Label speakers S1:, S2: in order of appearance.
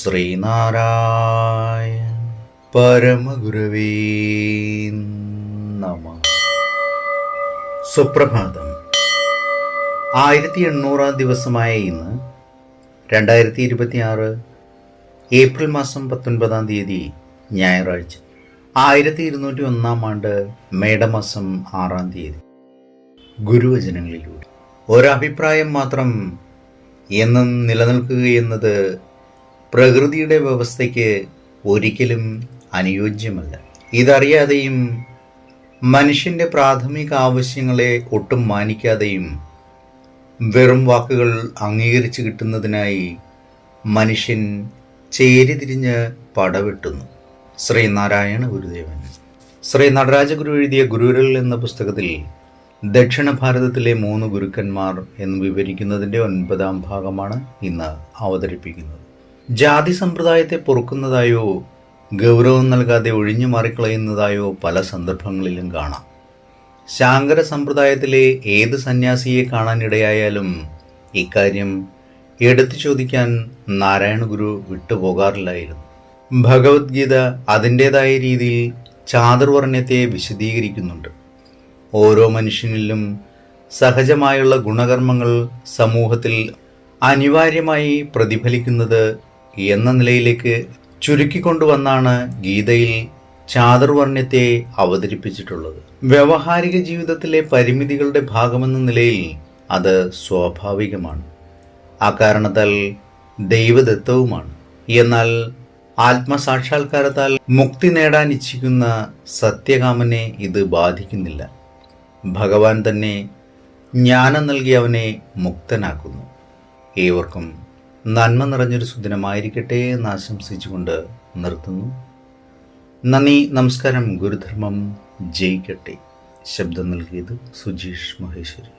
S1: ശ്രീനാരായണ പരമഗുരവേ നമഃ. സുപ്രഭാതം. 1800 ദിവസമായ ഇന്ന് 2026 ഏപ്രിൽ മാസം 19 ഞായറാഴ്ച, 1201 ആണ്ട് മേടമാസം 6 ഗുരുവചനങ്ങളിലൂടെ ഒരഭിപ്രായം മാത്രം എന്നും നിലനിൽക്കുകയെന്നത് പ്രകൃതിയുടെ വ്യവസ്ഥയ്ക്ക് ഒരിക്കലും അനുയോജ്യമല്ല. ഇതറിയാതെയും മനുഷ്യൻ്റെ പ്രാഥമിക ആവശ്യങ്ങളെ ഒട്ടും മാനിക്കാതെയും വെറും വാക്കുകൾ അംഗീകരിച്ചു കിട്ടുന്നതിനായി മനുഷ്യൻ ചേരിതിരിഞ്ഞ് പടവെട്ടുന്നു. ശ്രീനാരായണ ഗുരുദേവൻ. ശ്രീ നടരാജഗുരു എഴുതിയ ഗുരുവിരൽ എന്ന പുസ്തകത്തിൽ ദക്ഷിണ ഭാരതത്തിലെ 3 ഗുരുക്കന്മാർ എന്ന് വിവരിക്കുന്നതിൻ്റെ 9ാം ഭാഗമാണ് ഇന്ന് അവതരിപ്പിക്കുന്നത്. ജാതി സമ്പ്രദായത്തെ പൊറുക്കുന്നതായോ ഗൗരവം നൽകാതെ ഒഴിഞ്ഞു മാറിക്കളയുന്നതായോ പല സന്ദർഭങ്ങളിലും കാണാം. ശാങ്കര സമ്പ്രദായത്തിലെ ഏത് സന്യാസിയെ കാണാനിടയായാലും ഇക്കാര്യം എടുത്തു ചോദിക്കാൻ നാരായണ ഗുരു വിട്ടുപോകാറില്ലായിരുന്നു. ഭഗവത്ഗീത അതിൻ്റെതായ രീതിയിൽ ചാതുർവർണ്ണ്യത്തെ വിശദീകരിക്കുന്നുണ്ട്. ഓരോ മനുഷ്യനിലും സഹജമായുള്ള ഗുണകർമ്മങ്ങൾ സമൂഹത്തിൽ അനിവാര്യമായി പ്രതിഫലിക്കുന്നത് എന്ന നിലയിലേക്ക് ചുരുക്കിക്കൊണ്ടുവന്നാണ് ഗീതയിൽ ചാതുർവർണ്ണ്യത്തെ അവതരിപ്പിച്ചിട്ടുള്ളത്. വ്യവഹാരിക ജീവിതത്തിലെ പരിമിതികളുടെ ഭാഗമെന്ന നിലയിൽ അത് സ്വാഭാവികമാണ്, അക്കാരണത്താൽ ദൈവദത്തവുമാണ്. എന്നാൽ ആത്മസാക്ഷാത്കാരത്താൽ മുക്തി നേടാൻ ഇച്ഛിക്കുന്ന സത്യകാമനെ ഇത് ബാധിക്കുന്നില്ല. ഭഗവാൻ തന്നെ ജ്ഞാനം നൽകി അവനെ മുക്തനാക്കുന്നു. ഏവർക്കും നന്മ നിറഞ്ഞൊരു സുദിനമായിരിക്കട്ടെ എന്ന് ആശംസിച്ചുകൊണ്ട് നിർത്തുന്നു. നന്ദി, നമസ്കാരം. ഗുരുധർമ്മം ജയിക്കട്ടെ. ശബ്ദം നൽകിയത് സുജീഷ് മഹേശ്വരി.